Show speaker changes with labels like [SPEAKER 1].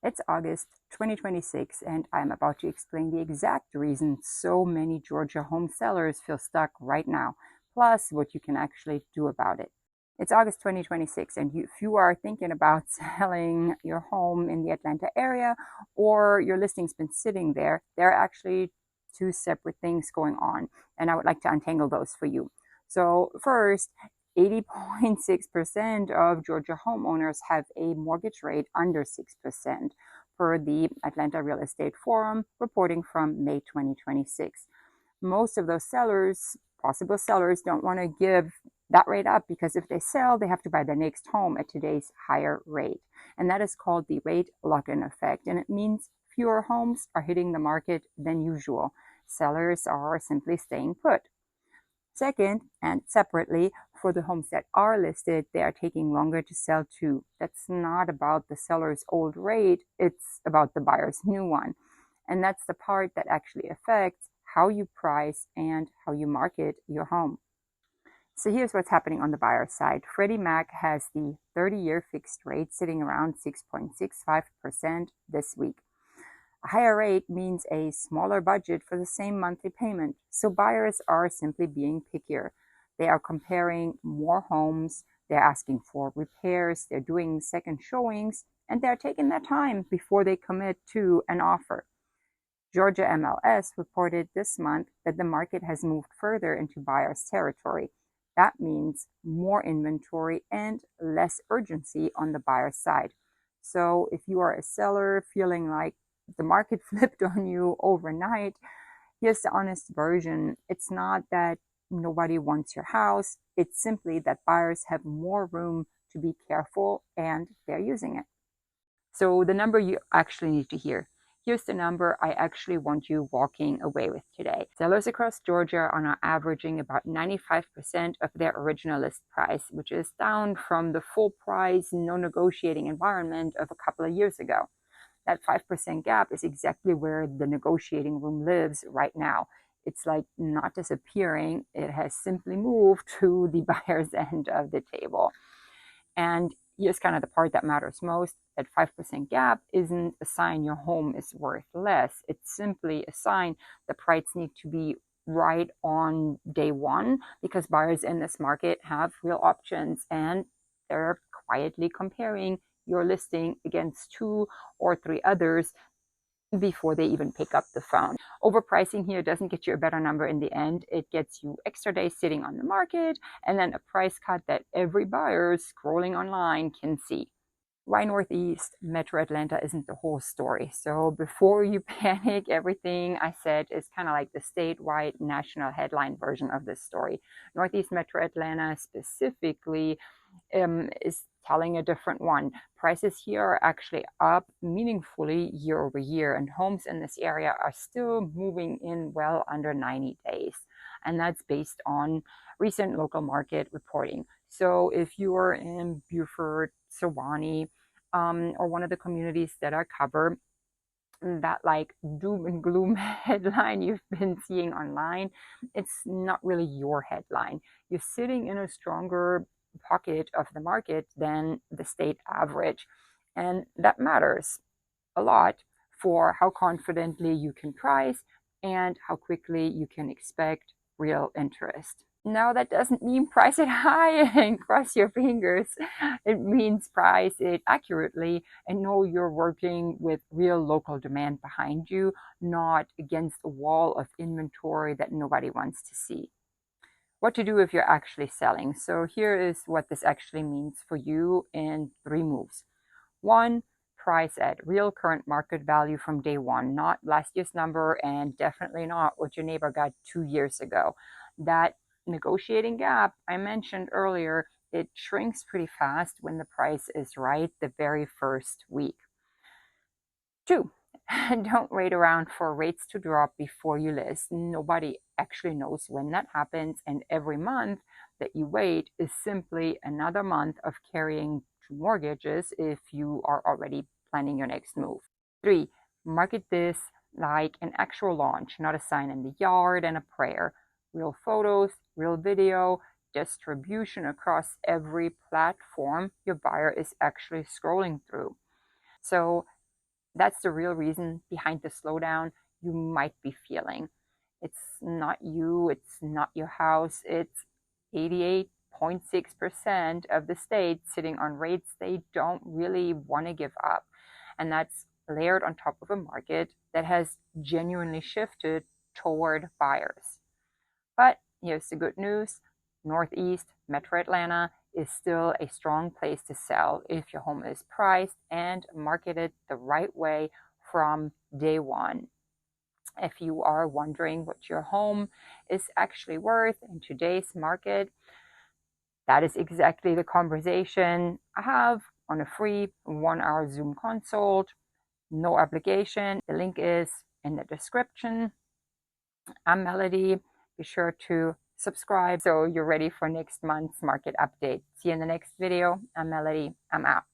[SPEAKER 1] It's August 2026, and I'm about to explain the exact reason so many Georgia home sellers feel stuck right now, plus what you can actually do about it. It's August 2026, and if you are thinking about selling your home in the Atlanta area or your listing's been sitting there, there are actually two separate things going on, and I would like to untangle those for you. So, first, 80.6% of Georgia homeowners have a mortgage rate under 6%, per the Atlanta Real Estate Forum reporting from May 2026. Most of those sellers, possible sellers, don't want to give that rate up because if they sell, they have to buy the next home at today's higher rate. And that is called the rate lock-in effect. And it means fewer homes are hitting the market than usual. Sellers are simply staying put. Second, and separately, for the homes that are listed, they are taking longer to sell too. That's not about the seller's old rate, it's about the buyer's new one. And that's the part that actually affects how you price and how you market your home. So here's what's happening on the buyer side. Freddie Mac has the 30-year fixed rate sitting around 6.65% this week. A higher rate means a smaller budget for the same monthly payment, so buyers are simply being pickier. They are comparing more homes, they're asking for repairs, they're doing second showings, and they're taking their time before they commit to an offer. Georgia MLS reported this month that the market has moved further into buyer's territory. That means more inventory and less urgency on the buyer's side. So if you are a seller feeling like the market flipped on you overnight, here's the honest version. It's not that nobody wants your house. It's simply that buyers have more room to be careful and they're using it. So the number you actually need to hear. Here's the number I actually want you walking away with today. Sellers across Georgia are now averaging about 95% of their original list price, which is down from the full price, no negotiating environment of a couple of years ago. That 5% gap is exactly where the negotiating room lives right now. It's like not disappearing. It has simply moved to the buyer's end of the table. And here's kind of the part that matters most. That 5% gap isn't a sign your home is worth less. It's simply a sign the price needs to be right on day one, because buyers in this market have real options and they're quietly comparing your listing against 2 or 3 others before they even pick up the phone. Overpricing here doesn't get you a better number in the end. It gets you extra days sitting on the market and then a price cut that every buyer scrolling online can see. Why Northeast Metro Atlanta isn't the whole story. So before you panic, everything I said is kind of like the statewide national headline version of this story. Northeast Metro Atlanta specifically is telling a different one. Prices here are actually up meaningfully year over year, and homes in this area are still moving in well under 90 days. And that's based on recent local market reporting. So if you are in Buford, Suwanee, or one of the communities that I cover, that like doom and gloom headline you've been seeing online, it's not really your headline. You're sitting in a stronger pocket of the market than the state average. And that matters a lot for how confidently you can price and how quickly you can expect real interest. Now, that doesn't mean price it high and cross your fingers. It means price it accurately and know you're working with real local demand behind you, not against a wall of inventory that nobody wants to see. What to do if you're actually selling. So here is what this actually means for you in 3 moves. 1, price at real current market value from day one, not last year's number and definitely not what your neighbor got 2 years ago. That negotiating gap I mentioned earlier, it shrinks pretty fast when the price is right the very first week. 2, don't wait around for rates to drop before you list. Nobody actually knows when that happens, and every month that you wait is simply another month of carrying 2 mortgages if you are already planning your next move. 3, market this like an actual launch, not a sign in the yard and a prayer. Real photos, real video, distribution across every platform your buyer is actually scrolling through. So That's the real reason behind the slowdown you might be feeling. It's not you, it's not your house, it's 88.6% of the state sitting on rates they don't really want to give up. And that's layered on top of a market that has genuinely shifted toward buyers. But here's the good news. Northeast Metro Atlanta is still a strong place to sell if your home is priced and marketed the right way from day one. If you are wondering what your home is actually worth in today's market, that is exactly the conversation I have on a free 1-hour Zoom consult. No obligation. The link is in the description. I'm Melody. Be sure to subscribe so you're ready for next month's market update. See you in the next video. I'm Melody. I'm out.